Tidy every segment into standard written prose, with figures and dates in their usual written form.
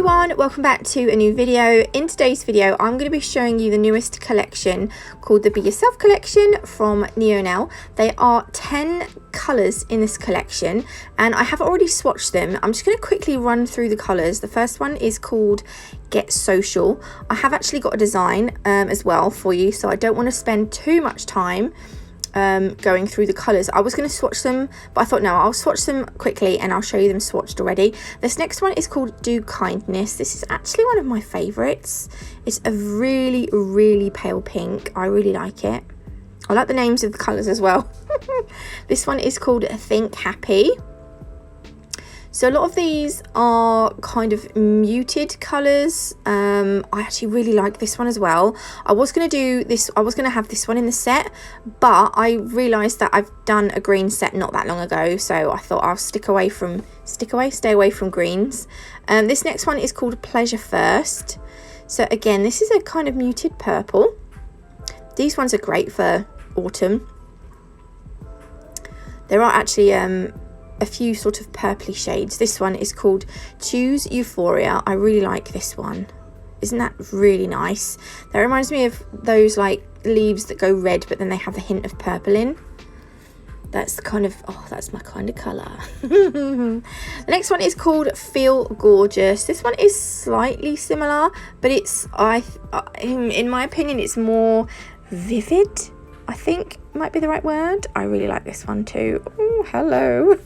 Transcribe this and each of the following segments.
everyone, welcome back to a new video. In today's video I'm going to be showing you the newest collection called the Be Yourself collection from Neonail. They are 10 colours in this collection and I have already swatched them. I'm just going to quickly run through the colours. The first one is called Get Social. I have actually got a design as well for you, so I don't want to spend too much time going through the colours. I was going to swatch them, but I thought no, I'll swatch them quickly and I'll show you them swatched already. This next one is called Do Kindness. This is actually one of my favourites. It's a really pale pink. I really like it. I like the names of the colours as well. This one is called Think Happy. So a lot of these are kind of muted colours. I actually really like this one as well. I was going to do this, I was going to have this one in the set, but I realised that I've done a green set not that long ago, so I thought I'll stay away from greens. This next one is called Pleasure First. So again, this is a kind of muted purple. These ones are great for autumn. There are actually a few sort of purpley shades. This one is called Choose Euphoria. I really like this one. Isn't that really nice? That reminds me of those like leaves that go red but then they have a hint of purple in. That's kind of, oh, that's my kind of colour. The next one is called Feel Gorgeous. This one is slightly similar, but it's, in my opinion, it's more vivid, I think might be the right word. I really like this one too. Oh, hello.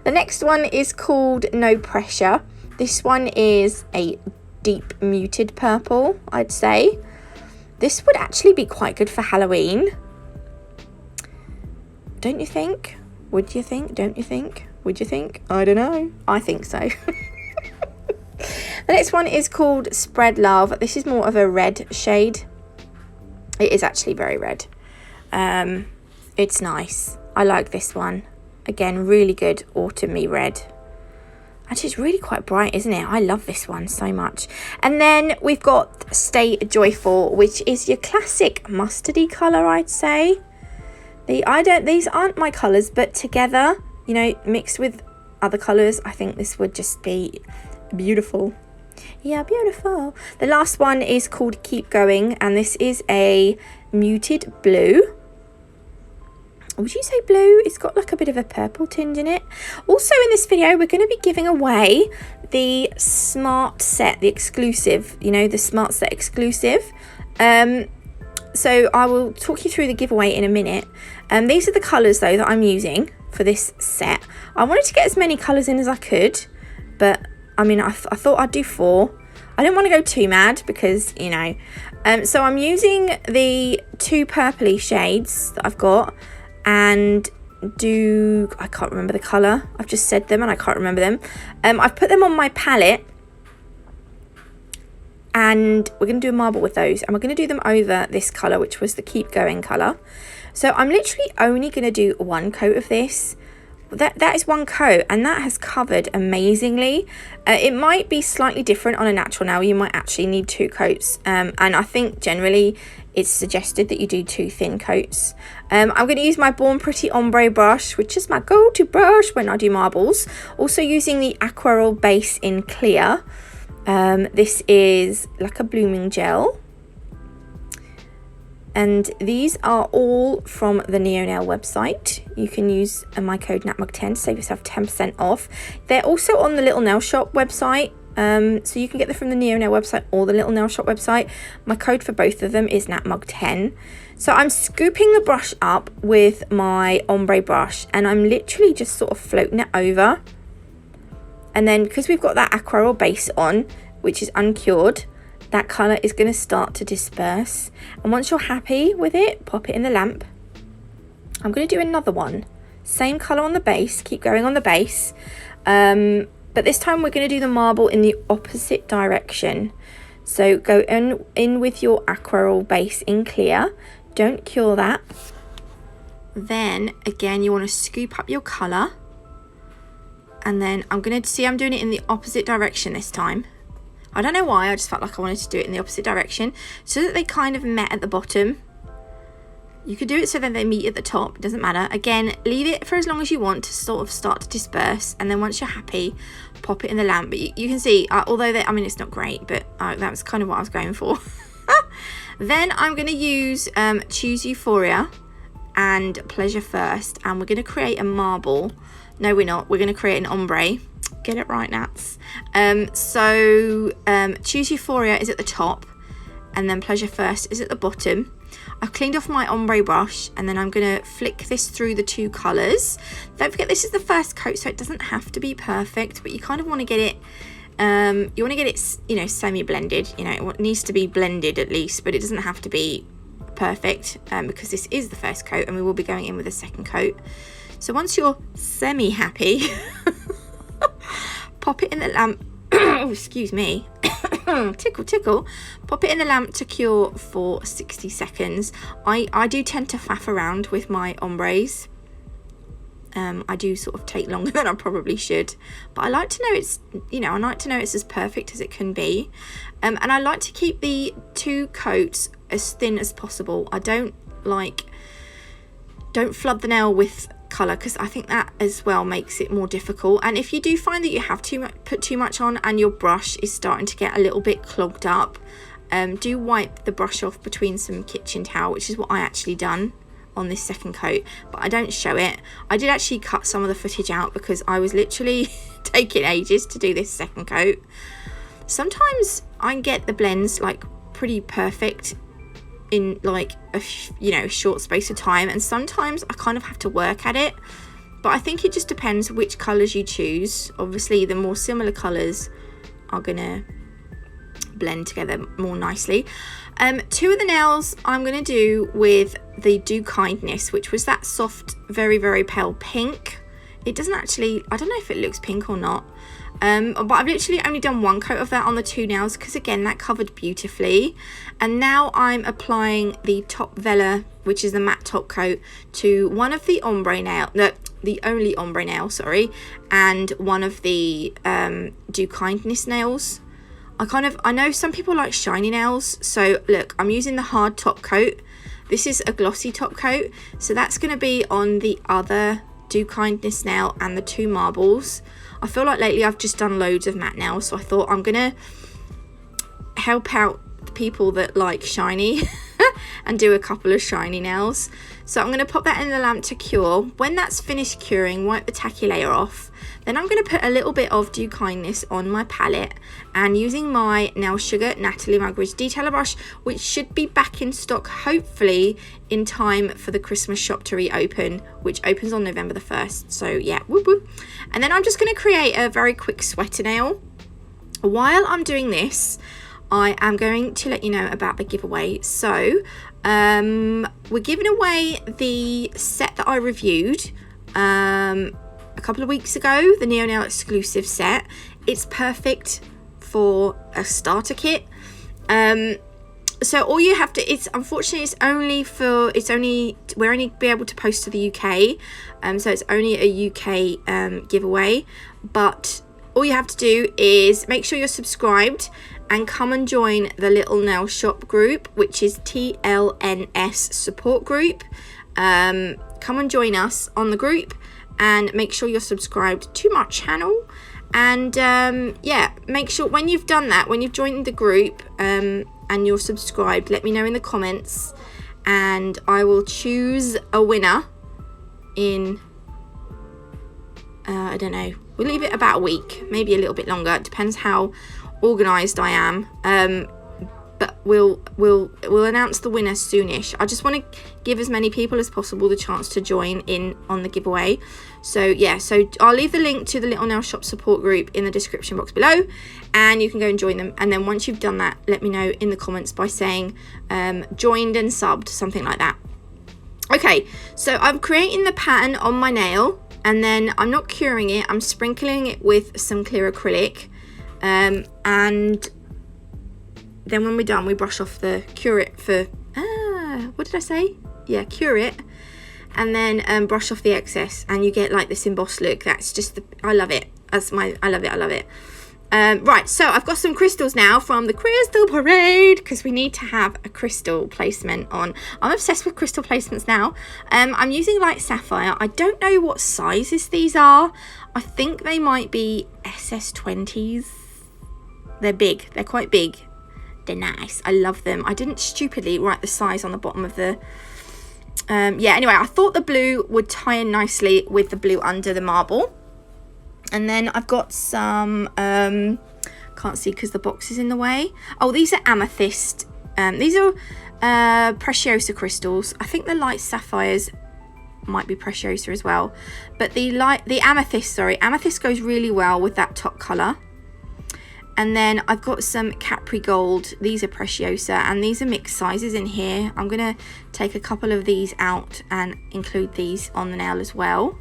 The next one is called No Pressure. This one is a deep muted purple, I'd say. This would actually be quite good for Halloween. Don't you think? Would you think? Don't you think? Would you think? I don't know. I think so. The next one is called Spread Love. This is more of a red shade. It is actually very red. It's nice. I like this one. Again, really good autumny red. Actually, it's really quite bright, isn't it? I love this one so much. And then we've got Stay Joyful, which is your classic mustardy colour, I'd say. These aren't my colours, but together, you know, mixed with other colours, I think this would just be beautiful. Yeah, beautiful. The last one is called Keep Going, and this is a muted blue. Would you say blue? It's got like a bit of a purple tinge in it. Also in this video, we're going to be giving away the Smart Set, the exclusive, you know, the Smart Set exclusive. So I will talk you through the giveaway in a minute. These are the colours though that I'm using for this set. I wanted to get as many colours in as I could, but I mean, I thought I'd do 4. I didn't want to go too mad because, you know. So I'm using the 2 purpley shades that I've got and I can't remember the colour. I've just said them and I can't remember them. I've put them on my palette and we're going to do a marble with those. And we're going to do them over this colour, which was the Keep Going colour. So I'm literally only going to do 1 coat of this. That is 1 coat and that has covered amazingly. It might be slightly different on a natural nail. You might actually need 2 coats, and I think generally it's suggested that you do 2 thin coats. I'm going to use my Born Pretty Ombre brush, which is my go-to brush when I do marbles. Also using the Aquarelle base in clear. This is like a blooming gel. And these are all from the Neonail website. You can use my code NATMUG10 to save yourself 10% off. They're also on the Little Nail Shop website. So you can get them from the Neonail website or the Little Nail Shop website. My code for both of them is NATMUG10. So I'm scooping the brush up with my ombre brush and I'm literally just sort of floating it over. And then because we've got that Aquarelle base on, which is uncured, that colour is going to start to disperse, and once you're happy with it, pop it in the lamp. I'm going to do another one, same colour on the base, keep going on the base, but this time we're going to do the marble in the opposite direction. So go in with your Aquarelle base in clear, don't cure that. Then again you want to scoop up your colour, and then I'm doing it in the opposite direction this time. I don't know why, I just felt like I wanted to do it in the opposite direction so that they kind of met at the bottom. You could do it so that they meet at the top, it doesn't matter. Again, leave it for as long as you want to sort of start to disperse, and then once you're happy, pop it in the lamp. But you can see, although I mean, it's not great, but that was kind of what I was going for. Then I'm going to use Choose Euphoria and Pleasure First, and we're going to create a marble. No, we're not. We're going to create an ombre. Get it right, Nats. Choose Euphoria is at the top, and then Pleasure First is at the bottom. I've cleaned off my ombre brush, and then I'm going to flick this through the two colours. Don't forget, this is the first coat, so it doesn't have to be perfect, but you kind of want to get it, you want to get it, you know, semi-blended. You know, it needs to be blended at least, but it doesn't have to be perfect, because this is the first coat, and we will be going in with a second coat. So once you're semi-happy, pop it in the lamp. Oh, excuse me. Tickle, tickle. Pop it in the lamp to cure for 60 seconds. I do tend to faff around with my ombres. I do sort of take longer than I probably should, but I like to know it's, you know, I like to know it's as perfect as it can be. And I like to keep the two coats as thin as possible. I don't flood the nail with colour, because I think that as well makes it more difficult. And if you do find that you have put too much on and your brush is starting to get a little bit clogged up, do wipe the brush off between some kitchen towel, which is what I actually done on this second coat, but I don't show it. I did actually cut some of the footage out because I was literally taking ages to do this second coat. Sometimes I can get the blends like pretty perfect in like a short space of time, and sometimes I kind of have to work at it, but I think it just depends which colors you choose. Obviously the more similar colors are gonna blend together more nicely. Two of the nails I'm gonna do with the Do Kindness, which was that soft, very, very pale pink. It doesn't actually, I don't know if it looks pink or not, but I've literally only done one coat of that on the two nails, because again, that covered beautifully. And now I'm applying the top Vela, which is the matte top coat, to one of the ombre nail, the only ombre nail, sorry, and one of the Do Kindness nails. I know some people like shiny nails, so look, I'm using the hard top coat. This is a glossy top coat, so that's going to be on the other Do Kindness nail and the two marbles. I feel like lately I've just done loads of matte nails, so I thought I'm gonna help out the people that like shiny and do a couple of shiny nails. So I'm gonna pop that in the lamp to cure. When that's finished curing, wipe the tacky layer off. Then I'm gonna put a little bit of Do Kindness on my palette, and using my Nail Sugar Natalie Mugridge detailer brush, which should be back in stock hopefully in time for the Christmas shop to reopen, which opens on November the 1st. So yeah, whoop whoop. And then I'm just gonna create a very quick sweater nail. While I'm doing this, I am going to let you know about the giveaway. So we're giving away the set that I reviewed a couple of weeks ago, the Neonail exclusive set. It's perfect for a starter kit. So all you have to, unfortunately we're only be able to post to the UK, so it's only a UK giveaway. But all you have to do is make sure you're subscribed and come and join the Little Nail Shop group, which is TLNS support group. Come and join us on the group, and make sure you're subscribed to my channel. And yeah, make sure when you've done that, when you've joined the group and you're subscribed, let me know in the comments, and I will choose a winner in I don't know, we'll leave it about a week, maybe a little bit longer. It depends how organized I am, but we'll announce the winner soonish. I just want to give as many people as possible the chance to join in on the giveaway. So yeah, so I'll leave the link to the Little Nail Shop support group in the description box below, and you can go and join them. And then once you've done that, let me know in the comments by saying joined and subbed, something like that. Okay, so I'm creating the pattern on my nail, and then I'm not curing it, I'm sprinkling it with some clear acrylic, and then when we're done, we brush off the cure it for, what did I say? Yeah, cure it, and then brush off the excess, and you get like this embossed look. That's just I love it. I love it. Right, so I've got some crystals now from the Crystal Parade because we need to have a crystal placement on. I'm obsessed with crystal placements now. I'm using light sapphire. I don't know what sizes these are. I think they might be SS20s. They're big. They're quite big. They're nice. I love them. I didn't stupidly write the size on the bottom of the... yeah, anyway, I thought the blue would tie in nicely with the blue under the marble. And then I've got some, can't see because the box is in the way. Oh, these are amethyst. These are Preciosa crystals. I think the light sapphires might be Preciosa as well. But the amethyst goes really well with that top colour. And then I've got some Capri Gold. These are Preciosa and these are mixed sizes in here. I'm going to take a couple of these out and include these on the nail as well.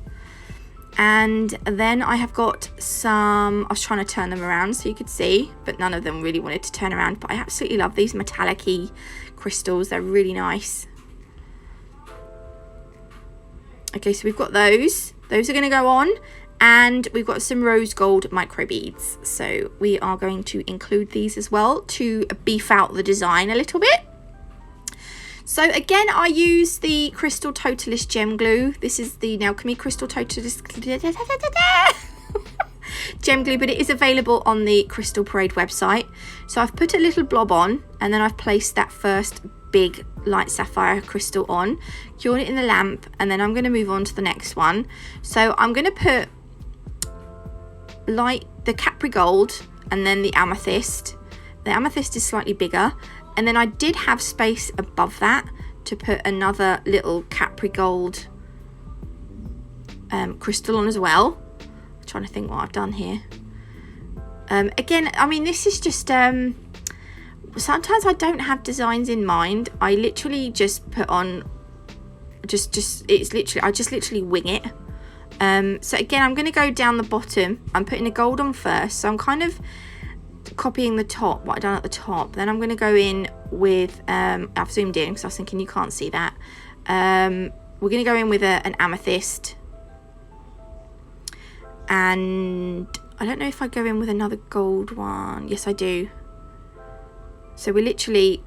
And then I have got some, I was trying to turn them around so you could see, but none of them really wanted to turn around. But I absolutely love these metallic-y crystals. They're really nice. Okay, so we've got those. Those are going to go on. And we've got some rose gold micro beads. So we are going to include these as well to beef out the design a little bit. So again, I use the Crystal Totalist Gem Glue. This is the Nail Crystal Totalist Gem Glue, but it is available on the Crystal Parade website. So I've put a little blob on, and then I've placed that first big light sapphire crystal on, cured it in the lamp, and then I'm going to move on to the next one. So I'm going to put the Capri Gold and then the amethyst. The amethyst is slightly bigger. And then I did have space above that to put another little Capri Gold crystal on as well. I'm trying to think what I've done here. Again, I mean, this is just... sometimes I don't have designs in mind. I literally just put on... I just literally wing it. So again, I'm going to go down the bottom. I'm putting a gold on first. So I'm kind of... copying the top, what I've done at the top. Then I'm going to go in with I've zoomed in because I was thinking you can't see that. We're going to go in with an amethyst, and I don't know if I go in with another gold one. Yes, I do. So we're literally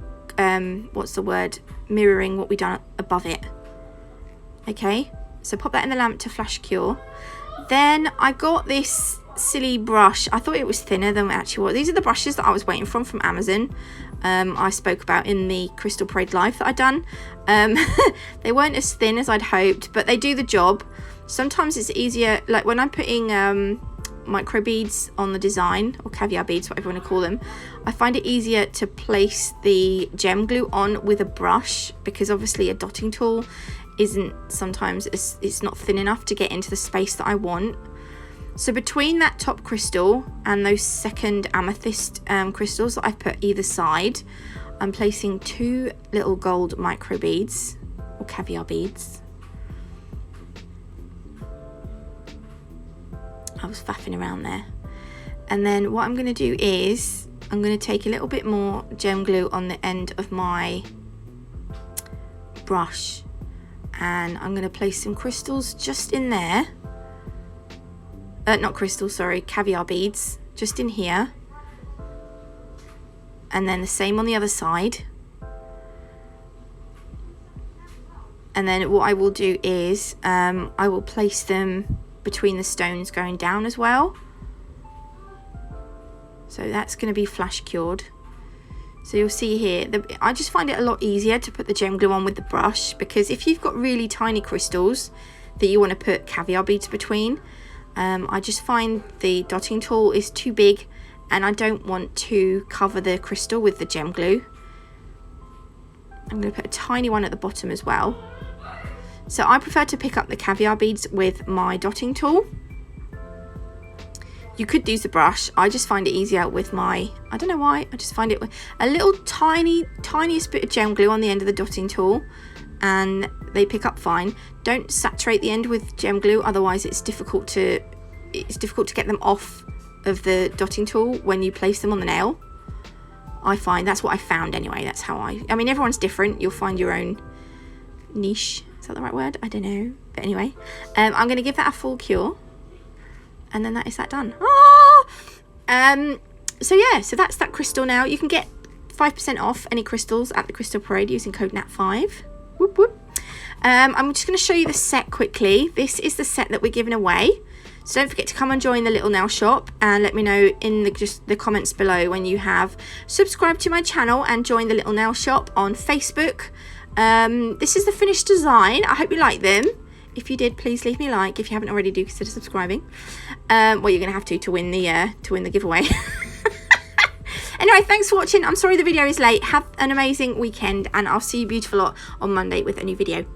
what's the word, mirroring what we've done above it. Okay, so pop that in the lamp to flash cure. Then I got this silly brush. I thought it was thinner than it actually was. These are the brushes that I was waiting from Amazon. I spoke about in the Crystal Parade live that I'd done. They weren't as thin as I'd hoped, but they do the job. Sometimes it's easier, like when I'm putting micro beads on the design, or caviar beads, whatever you want to call them, I find it easier to place the gem glue on with a brush, because obviously a dotting tool isn't, sometimes it's not thin enough to get into the space that I want. So between that top crystal and those second amethyst crystals that I've put either side, I'm placing two little gold micro beads, or caviar beads. I was faffing around there. And then what I'm going to do is I'm going to take a little bit more gem glue on the end of my brush, and I'm going to place some crystals just in there. Not crystals, sorry, caviar beads just in here, and then the same on the other side. And then what I will do is I will place them between the stones going down as well. So that's going to be flash cured. So you'll see here, I just find it a lot easier to put the gem glue on with the brush, because if you've got really tiny crystals that you want to put caviar beads between, I just find the dotting tool is too big, and I don't want to cover the crystal with the gem glue. I'm going to put a tiny one at the bottom as well. So I prefer to pick up the caviar beads with my dotting tool. You could use the brush. I just find it easier with my, I don't know why, I just find it with a little tiniest bit of gem glue on the end of the dotting tool, and they pick up fine. Don't saturate the end with gem glue, otherwise it's difficult to get them off of the dotting tool when you place them on the nail. I find that's what I found anyway. That's how I mean, everyone's different. You'll find your own niche. Is that the right word? I don't know. But anyway, I'm going to give that a full cure, and then that is that done. So yeah, so that's that crystal now. You can get 5% off any crystals at the Crystal Parade using code NAT5. Whoop, whoop. I'm just going to show you the set quickly. This is the set that we're giving away. So don't forget to come and join the Little Nail shop, and let me know in the comments below when you have subscribed to my channel and joined the Little Nail shop on Facebook. This is the finished design. I hope you like them. If you did, please leave me a like. If you haven't already, do consider subscribing. Well, you're going to have to win the giveaway. Anyway, thanks for watching. I'm sorry the video is late. Have an amazing weekend, and I'll see you beautiful lot on Monday with a new video.